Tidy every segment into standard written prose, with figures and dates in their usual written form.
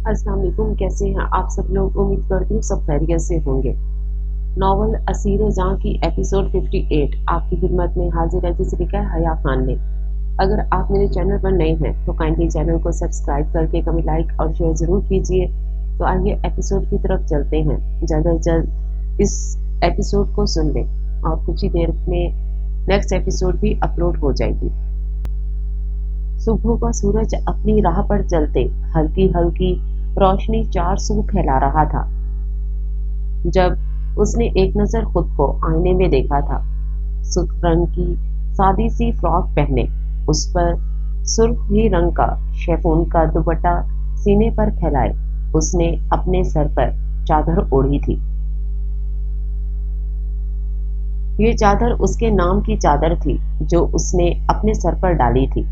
अस्सलाम वालेकुम। कैसे हैं आप सब लोग? उम्मीद करती हूँ सब खैरियत से होंगे। नॉवल असीर जहाँ की एपिसोड 58 आपकी खिदमत में हाजिर है, जिसे लिखा है हया खान ने। अगर आप मेरे चैनल पर नए हैं तो काइंडली चैनल को सब्सक्राइब करके कमेंट, लाइक और शेयर ज़रूर कीजिए। तो आइए एपिसोड की तरफ चलते हैं। जल्द अज जल्द इस एपिसोड को सुन लें और कुछ ही देर में नेक्स्ट एपिसोड भी अपलोड हो जाएगी। सुबह का सूरज अपनी राह पर चलते हल्की हल्की रोशनी चार सू फैला रहा था जब उसने एक नजर खुद को आईने में देखा था। सुर्ख रंग की सादी सी फ्रॉक पहने, उस पर सुर्ख ही रंग का शेफून का दुपट्टा सीने पर फैलाए, उसने अपने सर पर चादर ओढ़ी थी। ये चादर उसके नाम की चादर थी जो उसने अपने सर पर डाली थी।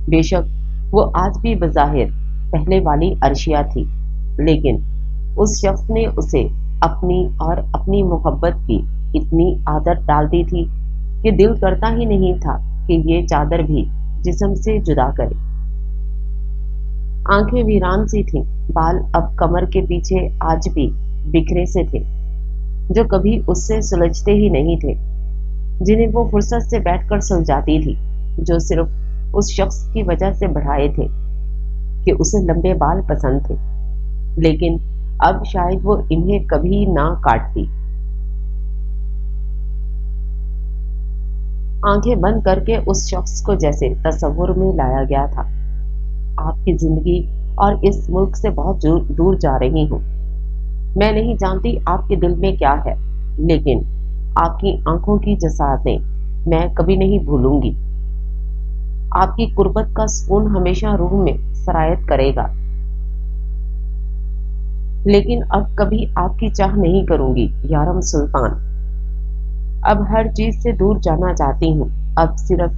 बेशक वो आज भी बज़ाहिर पहले वाली अर्शिया थी, लेकिन उस शख्स ने उसे अपनी और अपनी मोहब्बत की इतनी आदत डाल दी थी कि दिल करता ही नहीं था कि ये चादर भी जिस्म से जुदा करे। आंखें वीरान सी थीं, बाल अब कमर के पीछे आज भी बिखरे से थे, जो कभी उससे सुलझते ही नहीं थे, जिन्हें वो फुर्सत से बैठकर सुलझाती थी, जो सिर्फ उस शख्स की वजह से बढ़ाए थे कि उसे लंबे बाल पसंद थे, लेकिन अब शायद वो इन्हें कभी ना काटती। आंखें बंद करके उस शख्स को जैसे तस्वुर में लाया गया था। आपकी जिंदगी और इस मुल्क से बहुत दूर जा रही हूँ। मैं नहीं जानती आपके दिल में क्या है, लेकिन आपकी आंखों की जसारतें मैं कभी नहीं भूलूंगी। आपकी कुर्बत का सुकून हमेशा रूह में सरायत करेगा, लेकिन अब कभी आपकी चाह नहीं करूंगी यारम सुल्तान। अब हर चीज से दूर जाना चाहती हूँ, अब सिर्फ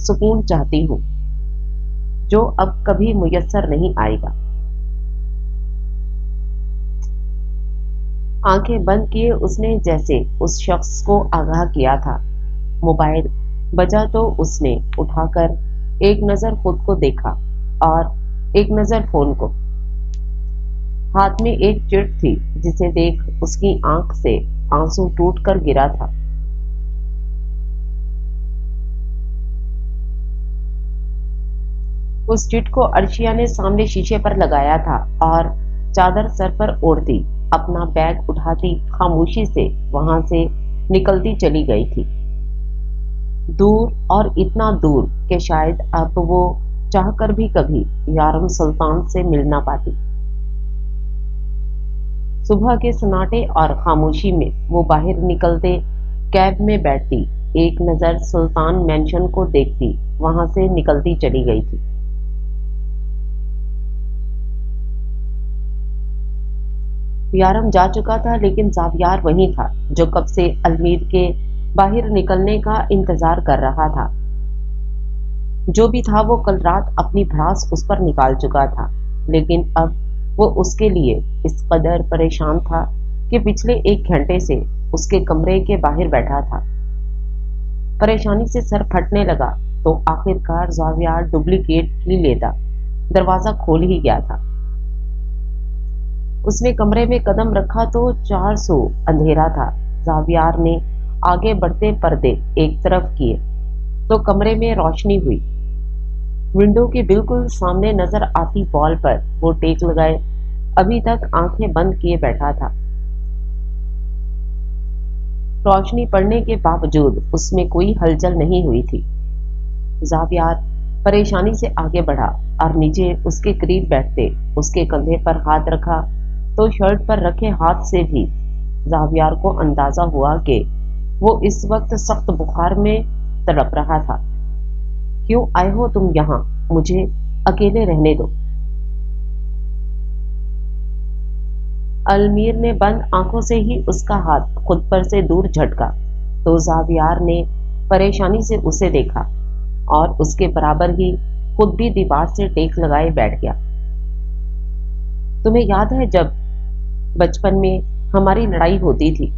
सुकून चाहती हूँ, जो अब कभी मुयस्सर नहीं आएगा। आंखें बंद किए उसने जैसे उस शख्स को आगाह किया था। मोबाइल बजा तो उसने उठाकर एक नजर खुद को देखा और एक नजर फोन को। हाथ में एक चिट थी जिसे देख उसकी आंख से आंसू टूट कर गिरा था। उस चिट को अर्शिया ने सामने शीशे पर लगाया था और चादर सर पर ओढ़ती, अपना बैग उठाती खामोशी से वहां से निकलती चली गई थी। दूर और इतना दूर कि शायद अब वो चाहकर भी कभी यारम सुल्तान से मिल ना पाती। सुबह के सन्नाटे और खामोशी में वो बाहर निकलते कैब में बैठती, एक नजर सुल्तान मैंशन को देखती, वहां से निकलती चली गई थी। यारम जा चुका था, लेकिन जावियार वहीं था, जो कब से अलमीर के बाहर निकलने का इंतजार कर रहा था। जो भी था वो कल रात अपनी भड़ास उस पर निकाल चुका था, लेकिन अब वो उसके लिए इस कदर परेशान था कि पिछले एक घंटे से उसके कमरे के बाहर बैठा था। परेशानी से सर फटने लगा तो आखिरकार जावियार डुप्लीकेट की लेता दरवाजा खोल ही गया था। उसने कमरे में कदम रखा तो 400 अंधेरा था। जावियार ने आगे बढ़ते पर्दे एक तरफ किए तो कमरे में रोशनी हुई। विंडो के बिल्कुल सामने नजर आती वॉल पर वो टेक लगाए अभी तक आंखें बंद किए बैठा था। रोशनी पड़ने के बावजूद उसमें कोई हलचल नहीं हुई थी। जावियार परेशानी से आगे बढ़ा और नीचे उसके करीब बैठते उसके कंधे पर हाथ रखा तो शर्ट पर रखे हाथ से भी जावियार को अंदाजा हुआ कि वो इस वक्त सख्त बुखार में तड़प रहा था। क्यों आए हो तुम यहाँ? मुझे अकेले रहने दो। अलमीर ने बंद आंखों से ही उसका हाथ खुद पर से दूर झटका तो जावियार ने परेशानी से उसे देखा और उसके बराबर ही खुद भी दीवार से टेक लगाए बैठ गया। तुम्हें याद है जब बचपन में हमारी लड़ाई होती थी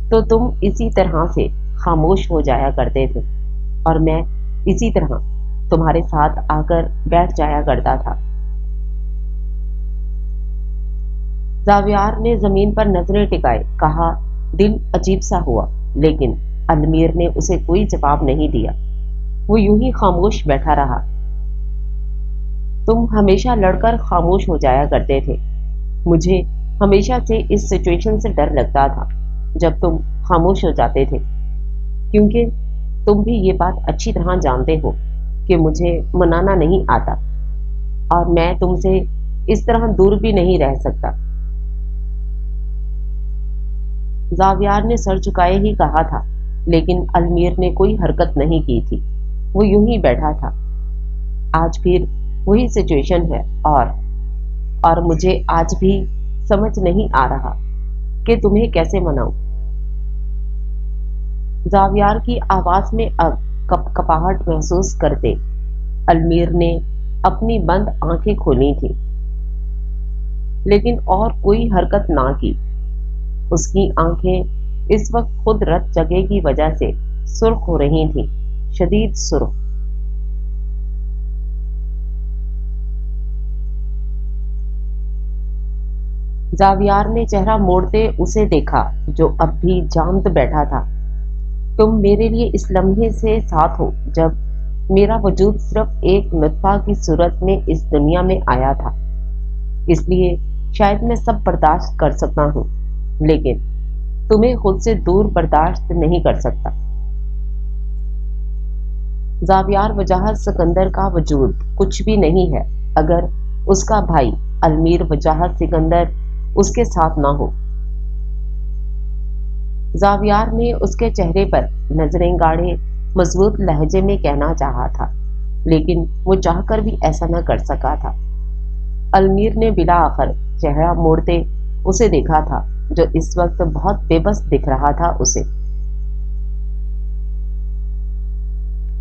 तो तुम इसी तरह से खामोश हो जाया करते थे और मैं इसी तरह तुम्हारे साथ आकर बैठ जाया करता था। زاویار نے زمین پر نظریں ٹکائے کہا، دل عجیب سا ہوا، لیکن المیر نے اسے کوئی جواب نہیں دیا۔ وہ یوں ہی خاموش بیٹھا رہا۔ تم ہمیشہ لڑ کر خاموش ہو جایا کرتے تھے۔ مجھے ہمیشہ سے اس سچویشن سے ڈر لگتا تھا جب تم خاموش ہو جاتے تھے، کیونکہ تم بھی یہ بات اچھی طرح جانتے ہو کہ مجھے منانا نہیں آتا، اور میں تم سے اس طرح دور بھی نہیں رہ سکتا۔ زاویار نے سر جھکائے ہی کہا تھا، لیکن المیر نے کوئی حرکت نہیں کی تھی۔ وہ یوں ہی بیٹھا تھا۔ آج پھر وہی سچویشن ہے، اور مجھے آج بھی سمجھ نہیں آ رہا کہ تمہیں کیسے مناؤں۔ زاویار کی آواز میں اب کپاہٹ محسوس کرتے المیر نے اپنی بند آنکھیں کھولی تھی، لیکن اور کوئی حرکت نہ کی۔ اس کی آنکھیں اس وقت خود رت جگہ کی وجہ سے سرخ ہو رہی تھیں، شدید سرخ۔ زاویار نے چہرہ موڑتے اسے دیکھا جو اب بھی جامد بیٹھا تھا۔ تم میرے لیے اس لمحے سے ساتھ ہو جب میرا وجود صرف ایک نطفہ کی صورت میں اس دنیا میں آیا تھا، اس لیے شاید میں سب برداشت کر سکتا ہوں، لیکن تمہیں خود سے دور برداشت نہیں کر سکتا۔ زاویار وجاہت سکندر کا وجود کچھ بھی نہیں ہے اگر اس کا بھائی المیر وجاہت سکندر اس کے ساتھ نہ ہو۔ زاویار نے اس کے چہرے پر نظریں گاڑے مضبوط لہجے میں کہنا چاہا تھا، لیکن وہ چاہ کر بھی ایسا نہ کر سکا تھا۔ المیر نے بالآخر چہرہ موڑتے اسے دیکھا تھا جو اس وقت بہت بے بس دکھ رہا تھا اسے۔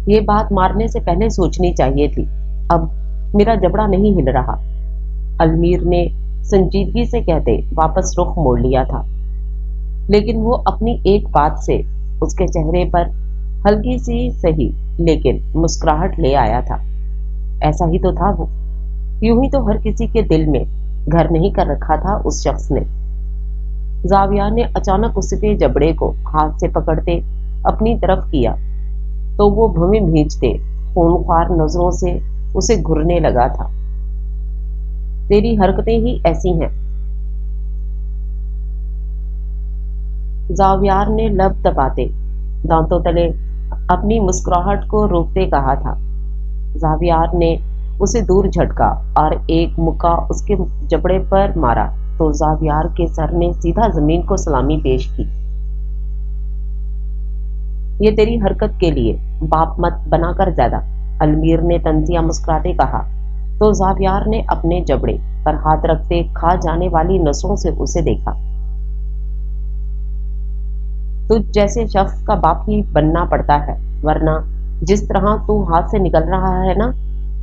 یہ بات مارنے سے پہلے سوچنی چاہیے تھی، اب میرا جبڑا نہیں ہل رہا، المیر نے سنجیدگی سے کہتے واپس رخ موڑ لیا تھا، لیکن وہ اپنی ایک بات سے اس کے چہرے پر ہلکی سی سہی لیکن مسکراہٹ لے آیا تھا۔ ایسا ہی تو تھا، وہ یوں ہی تو ہر کسی کے دل میں گھر نہیں کر رکھا تھا اس شخص نے۔ زاویہ نے اچانک اس کے جبڑے کو ہاتھ سے پکڑتے اپنی طرف کیا تو وہ بھویں بھیجتے خونخوار نظروں سے اسے گھورنے لگا تھا۔ تیری حرکتیں ہی ایسی ہیں۔ زاویار نے لب دباتے دانتوں تلے اپنی مسکراہٹ کو روکتے کہا تھا۔ زاویار نے اسے دور جھٹکا اور ایک مکہ اس کے جبڑے پر مارا تو زاویار کے سر نے سیدھا زمین کو سلامی پیش کی۔ یہ تیری حرکت کے لیے باپ مت بنا کر زیادہ، المیر نے طنزیہ مسکراتے کہا تو زاویار نے اپنے جبڑے پر ہاتھ رکھتے کھا جانے والی نسوں سے اسے دیکھا۔ تجھ جیسے شخص کا باپ ہی بننا پڑتا ہے، ورنہ جس طرح تو ہاتھ سے نکل رہا ہے نا،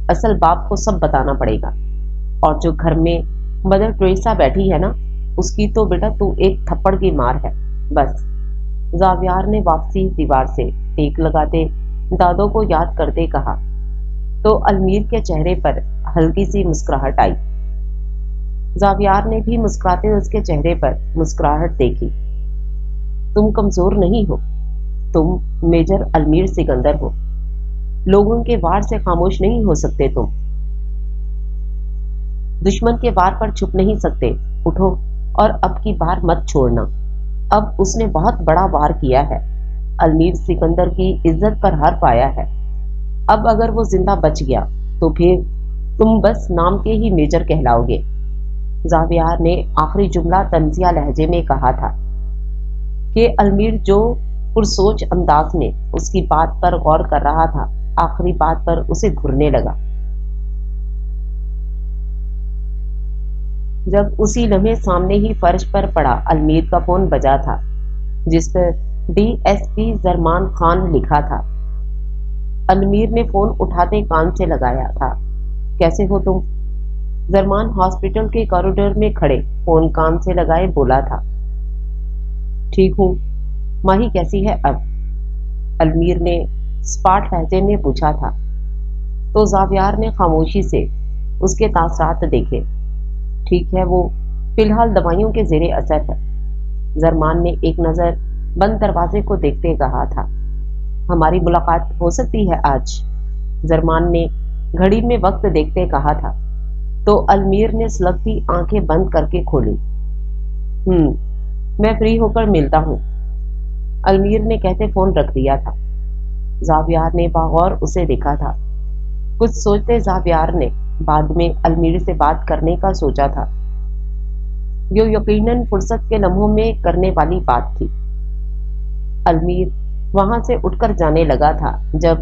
اصل باپ کو سب بتانا پڑے گا۔ اور جو گھر میں مدر ٹریسا بیٹھی ہے نا، اس کی تو بیٹا تو ایک تھپڑ کی مار ہے، بس۔ زاویار نے واپسی دیوار سے ٹیک لگاتے دادوں کو یاد کرتے کہا تو المیر کے چہرے پر ہلکی سی مسکراہٹ آئی۔ زاویار نے بھی مسکراتے اس کے چہرے پر مسکراہٹ دیکھی۔ تم کمزور نہیں ہو، تم میجر المیر سکندر ہو، لوگوں کے وار سے خاموش نہیں ہو سکتے، تم دشمن کے وار پر چھپ نہیں سکتے۔ اٹھو اور اب کی بار مت چھوڑنا، اب اس نے بہت بڑا وار کیا ہے، المیر سکندر کی عزت پر حرف آیا ہے، اب اگر وہ زندہ بچ گیا تو پھر تم بس نام کے ہی میجر کہلاؤ گے۔ زاویار نے آخری جملہ طنزیہ لہجے میں کہا تھا کہ المیر جو پرسوچ انداز میں اس کی بات پر غور کر رہا تھا، آخری بات پر اسے گھرنے لگا۔ جب اسی لمحے سامنے ہی فرش پر پڑا المیر کا فون بجا تھا جس پر DSP زرمان خان لکھا تھا۔ المیر نے فون اٹھاتے کان سے لگایا تھا۔ کیسے ہو تم؟ زرمان ہاسپٹل کے کوریڈور میں کھڑے فون کان سے لگائے بولا تھا۔ ٹھیک ہوں، ماہی کیسی ہے اب؟ المیر نے سپاٹ لہجے میں پوچھا تھا تو زاویار نے خاموشی سے اس کے تاثرات دیکھے۔ ٹھیک ہے وہ، فی الحال دوائیوں کے زیر اثر ہے۔ زرمان نے ایک نظر بند دروازے کو دیکھتے کہا تھا۔ ہماری ملاقات ہو سکتی ہے آج؟ زرمان نے گھڑی میں وقت دیکھتے کہا تھا تو المیر نے سلگتی آنکھیں بند کر کے کھولی۔ میں فری ہو کر ملتا ہوں، المیر نے کہتے فون رکھ دیا تھا۔ زاویار نے باغور اسے دیکھا تھا۔ کچھ سوچتے زاویار نے بعد میں المیر سے بات کرنے کا سوچا تھا۔ یہ یقیناً فرصت کے لمحوں میں کرنے والی بات تھی۔ المیر وہاں سے اٹھ کر جانے لگا تھا جب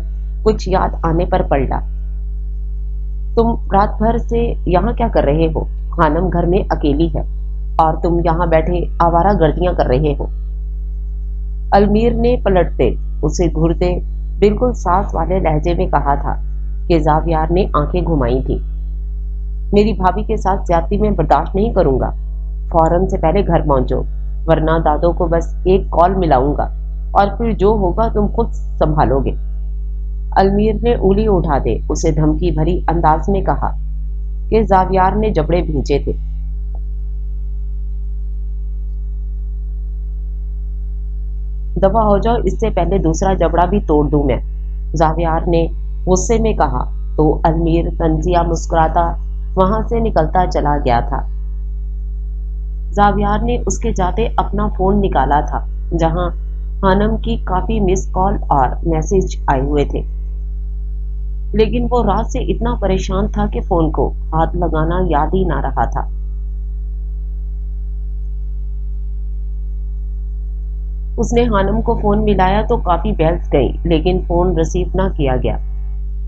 کچھ یاد آنے پر پلٹا۔ تم رات بھر سے یہاں کیا کر رہے ہو؟ خانم گھر میں اکیلی ہے اور تم یہاں بیٹھے آوارہ گردیاں کر رہے ہو۔ المیر نے پلٹتے اسے گھرتے بالکل ساز والے لہجے میں کہا تھا کہ زاویار نے آنکھیں گھمائی تھی۔ میری بھابھی کے ساتھ زیادتی میں برداشت نہیں کروں گا۔ فوراً سے پہلے گھر پہنچو ورنہ دادوں کو بس ایک کال ملاؤں گا اور پھر جو ہوگا تم خود سنبھالو گے۔ المیر نے انگلی اٹھا دے اسے دھمکی بھری انداز میں کہا کہ زاویار نے جبڑے بھیجے تھے۔ دفع ہو جاؤ اس سے پہلے دوسرا جبڑا بھی توڑ دوں میں، زاویار نے غصے میں کہا تو المیر طنزیہ مسکراتا وہاں سے نکلتا چلا گیا تھا۔ زاویار نے اس کے جاتے اپنا فون نکالا تھا جہاں خانم کی کافی مس کال اور میسج آئے ہوئے تھے، لیکن وہ رات سے اتنا پریشان تھا کہ فون کو ہاتھ لگانا یاد ہی نہ رہا تھا۔ اس نے خانم کو فون ملایا تو کافی بیلز گئی لیکن فون ریسیو نہ کیا گیا،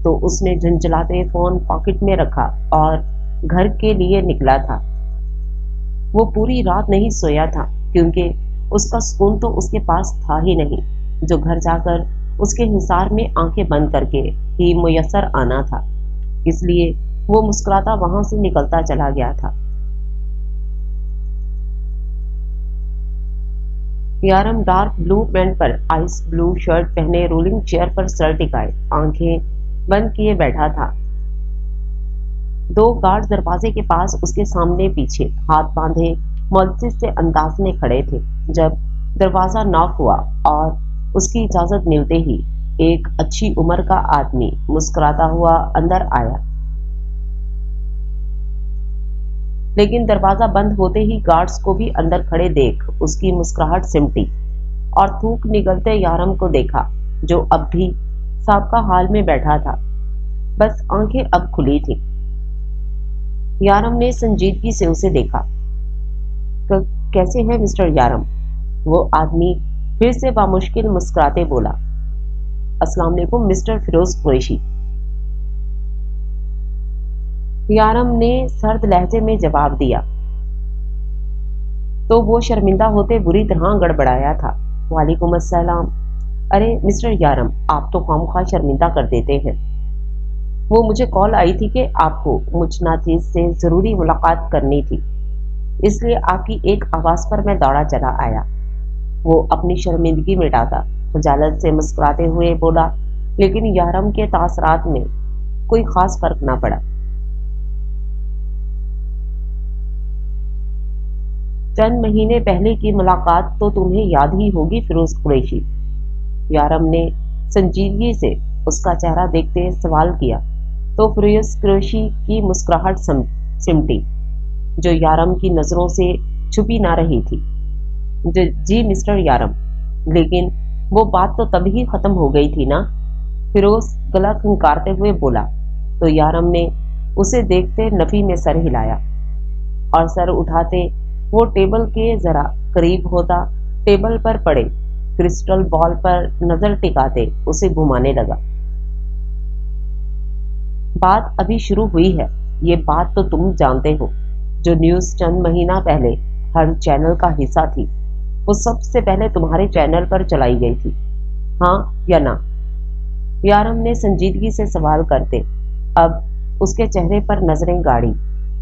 تو اس نے جھنجھلاتے فون پاکٹ میں رکھا اور گھر کے لیے نکلا تھا۔ وہ پوری رات نہیں سویا تھا کیونکہ اس کا سکون تو اس کے پاس تھا ہی نہیں جو گھر جا کر اس کے حصار میں آنکھیں بند کر کے ہی میسر آنا تھا، اس لیے وہ مسکراتا وہاں سے نکلتا چلا گیا تھا۔ یارم ڈارک بلو پینٹ پر آئس بلو شرٹ پہنے رولنگ چیئر پر سر ٹکائے آنکھیں بند کیے بیٹھا تھا۔ دو گارڈ دروازے کے پاس اس کے سامنے پیچھے ہاتھ باندھے ملتز سے انداز میں کھڑے تھے۔ جب دروازہ ناک ہوا اور اس کی اجازت ملتے ہی ایک اچھی عمر کا آدمی مسکراتا ہوا اندر آیا، لیکن دروازہ بند ہوتے ہی گارڈز کو بھی اندر کھڑے دیکھ اس کی مسکراہٹ سمٹی اور تھوک نگلتے یارم کو دیکھا جو اب بھی سابقہ حال میں بیٹھا تھا، بس آنکھیں اب کھلی تھی۔ یارم نے سنجیدگی سے اسے دیکھا۔ کیسے ہیں مسٹر یارم؟ وہ آدمی پھر سے بامشکل مسکراتے بولا۔ السلام علیکم مسٹر فیروز قریشی، یارم نے سرد لہجے میں جواب دیا تو وہ شرمندہ ہوتے بری طرح گڑبڑایا تھا۔ وعلیکم السلام۔ ارے مسٹر یارم آپ تو خواہ شرمندہ کر دیتے ہیں۔ وہ مجھے کال آئی تھی کہ آپ کو مجھ ناچیز سے ضروری ملاقات کرنی تھی، اس لیے آپ کی ایک آواز پر میں دوڑا چلا آیا۔ وہ اپنی شرمندگی مٹاتا خجالت سے مسکراتے ہوئے بولا، لیکن یارم کے تاثرات میں کوئی خاص فرق نہ پڑا۔ چند مہینے پہلے کی ملاقات تو تمہیں یاد ہی ہوگی فیروز قریشی، یارم نے سنجیدگی سے اس کا چہرہ دیکھتے سوال کیا تو فیروز قریشی کی مسکراہٹ سمٹی جو یارم کی نظروں سے چھپی نہ رہی تھی۔ جی مسٹر یارم، لیکن وہ بات تو تب ہی ختم ہو گئی تھی نا، فیروز گلا کھنکارتے ہوئے بولا تو یارم نے اسے دیکھتے نفی میں سر ہلایا اور سر اٹھاتے وہ ٹیبل کے ذرا قریب ہوتا ٹیبل پر پڑے کرسٹل بال پر نظر ٹکاتے اسے گھمانے لگا۔ بات ابھی شروع ہوئی ہے، یہ بات تو تم جانتے ہو، جو نیوز چند مہینہ پہلے ہر چینل کا حصہ تھی وہ سب سے پہلے تمہارے چینل پر چلائی گئی تھی، ہاں یا نہ؟ یارم نے سنجیدگی سے سوال کرتے اب اس کے چہرے پر نظریں گاڑی،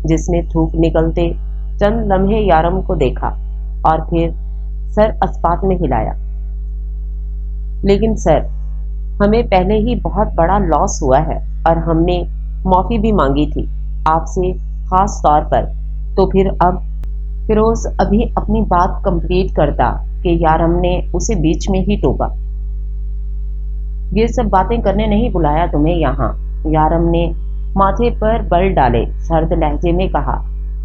جس نے تھوک نکلتے چند لمحے یارم کو دیکھا اور پھر سر اسپات میں ہلایا۔ لیکن سر، ہمیں پہلے ہی بہت بڑا لاس ہوا ہے اور ہم نے معافی بھی مانگی تھی آپ سے خاص طور پر، تو پھر اب फिरोज अभी अपनी बात कंप्लीट करता कि यारम ने उसे बीच में ही टोका। ये सब बातें करने नहीं बुलाया तुम्हें यहाँ। यारम ने माथे पर बल डाले सर्द लहजे में कहा,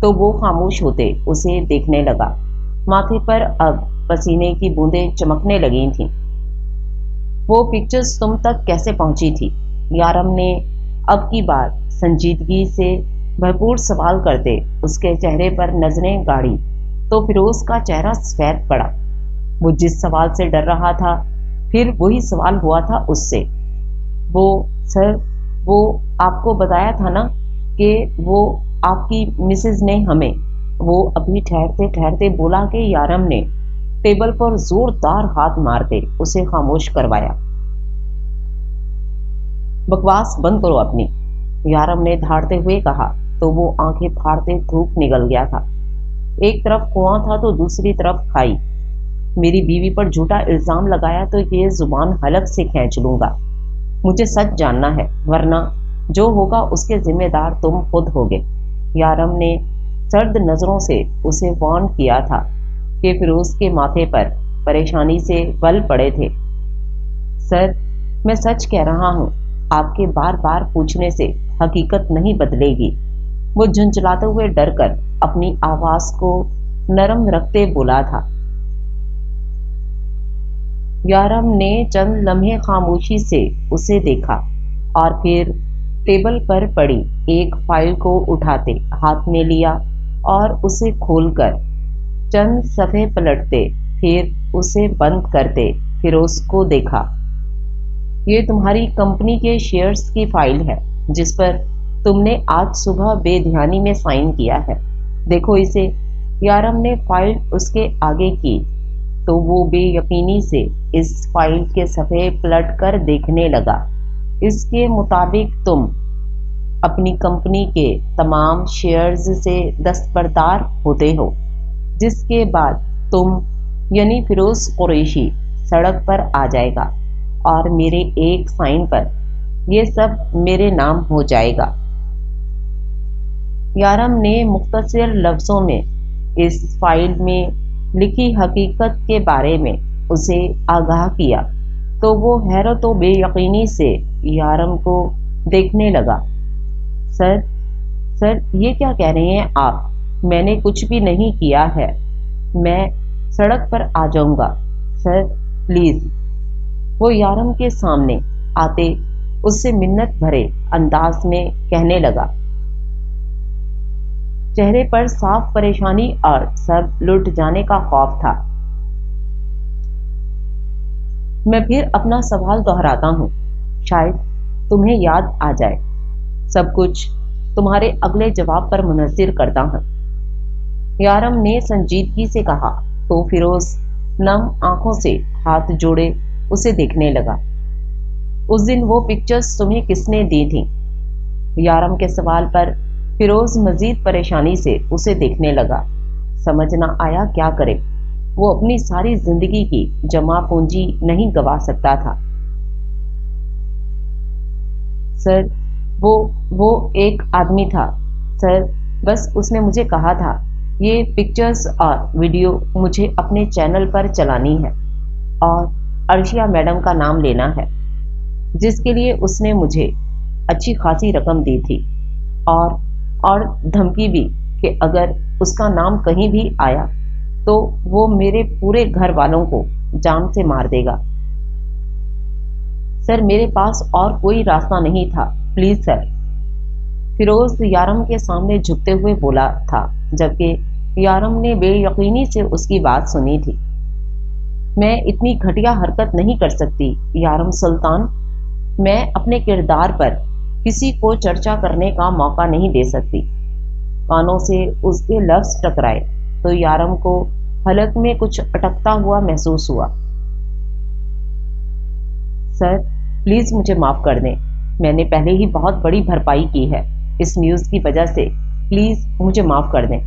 तो वो खामोश होते उसे देखने लगा। माथे पर अब पसीने की बूंदें चमकने लगी थीं। वो पिक्चर्स तुम तक कैसे पहुंची थी? यारम ने अब की बार संजीदगी से भरपूर सवाल करते उसके चेहरे पर नजरें गाड़ी तो फिरोज का चेहरा सफेद पड़ा। वो जिस सवाल से डर रहा था फिर वही सवाल हुआ था उससे। वो सर, वो आपको बताया था ना कि वो आपकी मिसेज ने हमें। वो अभी ठहरते ठहरते बोला कि यारम ने टेबल पर जोरदार हाथ मारते उसे खामोश करवाया। बकवास बंद करो अपनी, यारम ने धाड़ते हुए कहा तो वो आंखें फाड़ते धूप निकल गया था। एक तरफ कुआं था तो दूसरी तरफ खाई। मेरी बीवी पर झूठा इल्जाम लगाया तो ये जुबान हलक से खींच लूंगा। मुझे सच जानना है, वरना जो होगा उसके जिम्मेदार तुम खुद होगे। यारम ने सर्द नजरों से उसे वार्न किया था कि फिरोज के माथे पर परेशानी से बल पड़े थे। सर, मैं सच कह रहा हूँ, आपके बार बार पूछने से हकीकत नहीं बदलेगी। वो झुंझलाते हुए डर कर अपनी आवाज को नरम रखते बोला था। यारम ने चंद लम्हे खामोशी से उसे देखा और फिर टेबल पर पड़ी एक फाइल को उठाते हाथ में लिया और उसे खोलकर चंद सफ़े पलटते फिर उसे बंद करते फिरोज को देखा। ये तुम्हारी कंपनी के शेयर्स की फाइल है जिस पर तुमने आज सुबह बेध्यानी में साइन किया है। देखो इसे। यारम ने फाइल उसके आगे की तो वो बेयकीनी से इस फाइल के सफ़े पलट कर देखने लगा। इसके मुताबिक तुम अपनी कंपनी के तमाम शेयर्स से दस्तबरदार होते हो, जिसके बाद तुम यानी फिरोज कुरैशी सड़क पर आ जाएगा और मेरे एक साइन पर यह सब मेरे नाम हो जाएगा। यारम ने मुख्तसर लफ्ज़ों में इस फाइल में लिखी हकीकत के बारे में उसे आगाह किया तो वो हैरत व बेयकीनी से यारम को देखने लगा। सर, सर, ये क्या कह रहे हैं आप? मैंने कुछ भी नहीं किया है। मैं सड़क पर आ जाऊंगा सर, प्लीज। वो यारम के सामने आते उससे मिन्नत भरे अंदाज में कहने लगा। चेहरे पर साफ परेशानी और सब लुट जाने का खौफ था। मैं फिर अपना सवाल दोहराता हूँ, शायद तुम्हें याद आ जाए। सब कुछ तुम्हारे अगले जवाब पर मुनहसर करता हूँ। यारम ने संजीदगी से कहा तो फिरोज नम आंखों से हाथ जोड़े उसे देखने लगा। उस दिन वो पिक्चर्स तुम्हें किसने दी थी? यारम के सवाल पर फिरोज मजीद परेशानी से उसे देखने लगा। समझ न आया क्या करे। वो अपनी सारी जिंदगी की जमा पूंजी नहीं गवा सकता था। सर, वो एक आदमी था सर। बस उसने मुझे कहा था ये पिक्चर्स और वीडियो मुझे अपने चैनल पर चलानी है और अर्शिया मैडम का नाम लेना है, जिसके लिए उसने मुझे अच्छी खासी रकम दी थी और धमकी भी कि अगर उसका नाम कहीं भी आया तो वो मेरे पूरे घर वालों को जान से मार देगा। सर, मेरे पास और कोई रास्ता नहीं था, प्लीज सर। फिरोज यारम के सामने झुकते हुए बोला था, जबकि यारम ने बेयकीनी से उसकी बात सुनी थी। मैं इतनी घटिया हरकत नहीं कर सकती यारम सुल्तान। मैं अपने किरदार पर किसी को चर्चा करने का मौका नहीं दे सकती। कानों से उसके लफ्ज टकराए तो यारम को हलक में कुछ अटकता हुआ महसूस हुआ। सर, प्लीज मुझे माफ कर दें। मैंने पहले ही बहुत बड़ी भरपाई की है इस न्यूज़ की वजह से। प्लीज मुझे माफ कर दें।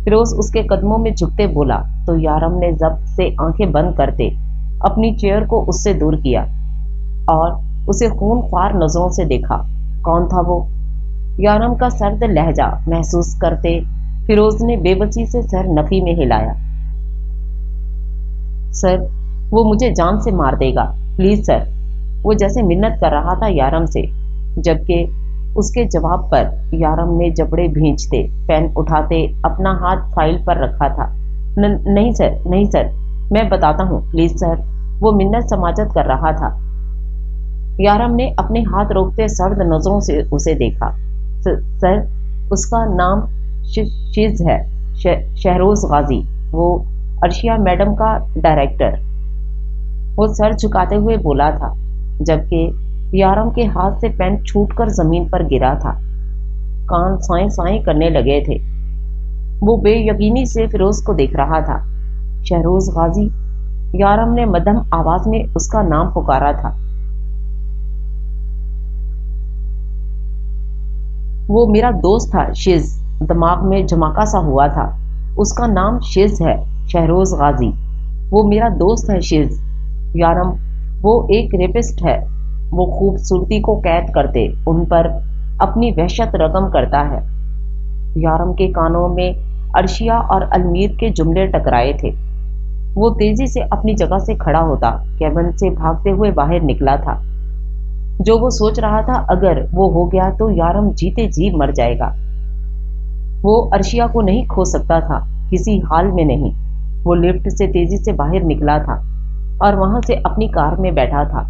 फिरोज उसके कदमों में झुकते बोला तो यारम ने जब्त से आंखें बंद करते अपनी चेयर को उससे दूर किया और उसे खूनख्वार नजरों से देखा। कौन था वो? यारम का सर्द लहजा महसूस करते फिरोज ने बेबसी से सर नफी में हिलाया। सर, वो मुझे जान से मार देगा, प्लीज सर। वो जैसे मिन्नत कर रहा था यारम से, जबकि उसके जवाब पर यारम ने जबड़े भींचते, पेन उठाते अपना हाथ फाइल पर रखा था। नहीं सर, नहीं सर, मैं बताता हूँ, प्लीज सर। वो मिन्नत समाजत कर रहा था। यारम ने अपने हाथ रोकते सर्द नजरों से उसे देखा। सर, उसका नाम शिज है, शहरोज गाजी, वो अर्शिया मैडम का डायरेक्टर। वो सर झुकाते हुए बोला था, जबकि यारम के हाथ से पेन छूटकर जमीन पर गिरा था। कान साए साए करने लगे थे। वो बेयकीनी से फिरोज को देख रहा था। शहरोज गाजी, यारम ने मध्यम आवाज में उसका नाम पुकारा था। वो मेरा दोस्त था शिज, दिमाग में झमाका सा हुआ था। उसका नाम शिज है, शहरोज गाजी। वो मेरा दोस्त है शिज। यारम, वो एक रेपिस्ट है। वो खूबसूरती को कैद करते उन पर अपनी वहशत रकम करता है। यारम के कानों में अर्शिया और अलमीर के जुमले टकराए थे। वो तेजी से अपनी जगह से खड़ा होता केबिन से भागते हुए बाहर निकला था। जो वो सोच रहा था, अगर वो हो गया तो यारम जीते जी मर जाएगा। वो अर्शिया को नहीं खो सकता था, किसी हाल में नहीं। वो लिफ्ट से तेजी से बाहर निकला था और वहां से अपनी कार में बैठा था।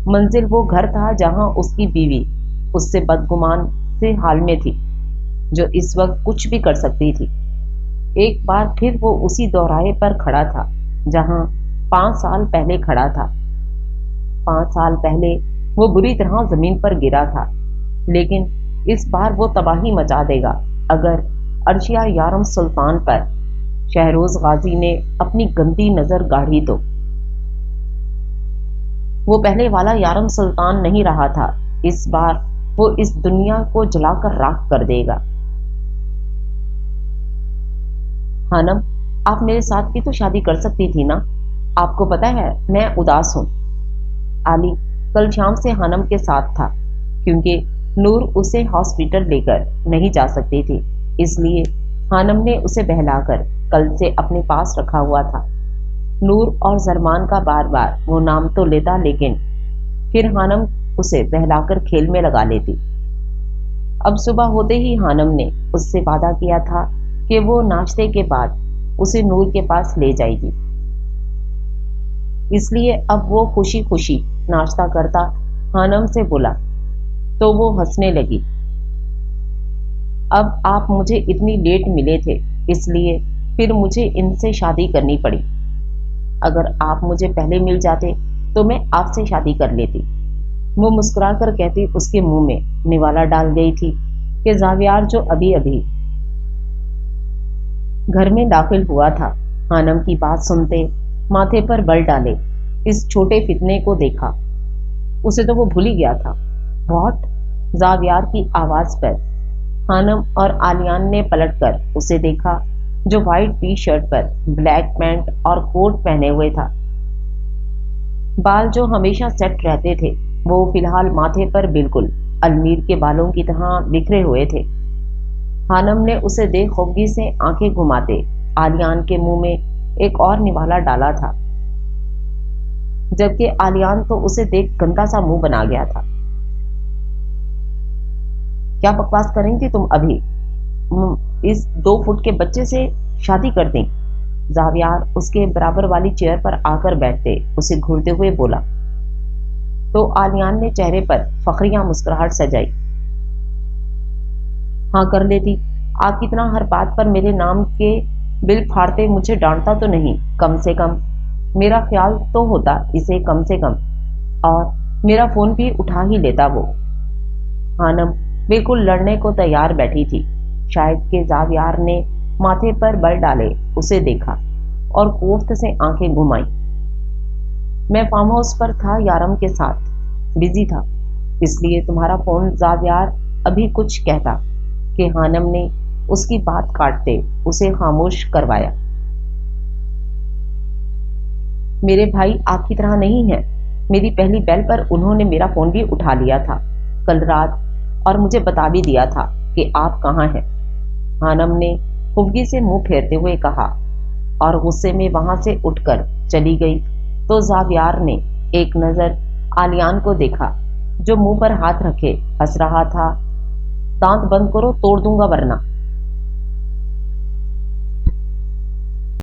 मंजिल वो घर था जहां उसकी बीवी उससे बदगुमान से हाल में थी, जो इस वक्त कुछ भी कर सकती थी। एक बार फिर वो उसी दोराहे पर खड़ा था जहां 5 साल पहले खड़ा था। 5 साल पहले वो बुरी तरह जमीन पर गिरा था, लेकिन इस बार वो तबाही मचा देगा अगर अर्शिया यारम सुल्तान पर शहरोज गाजी ने अपनी गंदी नजर गाड़ी तो। वो पहले वाला यारम सुल्तान नहीं रहा था। इस बार वो इस दुनिया को जलाकर राख कर देगा। हानम, आप मेरे साथ भी तो शादी कर सकती थी ना। आपको पता है, मैं उदास हूं। आली कल शाम से हानम के साथ था, क्योंकि नूर उसे हॉस्पिटल लेकर नहीं जा सकती थी, इसलिए हानम ने उसे बहलाकर कल से अपने पास रखा हुआ था। नूर और जरमान का बार बार वो नाम तो लेता, लेकिन फिर हानम उसे बहलाकर खेल में लगा लेती। अब सुबह होते ही हानम ने उससे वादा किया था कि वो नाश्ते के बाद उसे नूर के पास ले जाएगी, इसलिए अब वो खुशी खुशी नाश्ता करता हानम से बोला तो वो हंसने लगी। अब आप मुझे इतनी लेट मिले थे, इसलिए फिर मुझे इनसे शादी करनी पड़ी। अगर आप मुझे पहले मिल जाते तो मैं आपसे शादी कर लेती। वो मुस्कुराकर कहती उसके मुंह में निवाला डाल गई थी कि जावियार, जो अभी अभी घर में दाखिल हुआ था, हानम की बात सुनते माथे पर बल डाले इस छोटे फितने को देखा। उसे तो वो भूल ही गया था। व्हाट? जावियार की आवाज पर हानम और आलियान ने पलटकर उसे देखा, जो व्हाइट टी शर्ट पर ब्लैक पैंट और कोट पहने हुए था। बाल जो हमेशा सेट रहते थे, वो फिलहाल माथे पर बिल्कुल अलमीर के बालों की तरह बिखरे हुए थे। हानम ने उसे देख खफगी से आंखें घुमाते आलियान के मुंह में एक और निवाला डाला था, जबकि आलियान तो उसे देख गंदा सा मुंह बना गया था। क्या बकवास करेंगी तुम अभी? इस 2 फुट के बच्चे से शादी कर दें? जावियार उसके बराबर वाली चेयर पर आकर बैठते उसे घूरते हुए बोला। तो आलियान ने चेहरे पर फखरिया मुस्कुराहट सजाई। हाँ कर लेती। आप कितना हर बात पर मेरे नाम के बिल फाड़ते मुझे डांटता तो नहीं, कम से कम मेरा ख्याल तो होता इसे, कम से कम, और मेरा फोन भी उठा ही लेता वो। हानम बिल्कुल लड़ने को तैयार बैठी थी। शायद के जावियार ने माथे पर बल डाले उसे देखा और कोफ्त से आंखें घुमाई। मैं फार्म हाउस पर था यारम के साथ, बिजी था, इसलिए तुम्हारा फोन जावियार अभी कुछ कहता कि हानम ने उसकी बात काटते उसे खामोश करवाया। मेरे भाई आपकी तरह नहीं है। मेरी पहली बेल पर उन्होंने मेरा फोन भी उठा लिया था कल रात, और मुझे बता भी दिया था कि आप कहाँ हैं। हानम ने خفگی سے منہ پھیرتے ہوئے کہا اور غصے میں وہاں سے اٹھ کر چلی گئی تو زاویار نے ایک نظر آلیان کو دیکھا جو منہ پر ہاتھ رکھے ہنس رہا تھا۔ دانت بند کرو توڑ دوں گا ورنہ،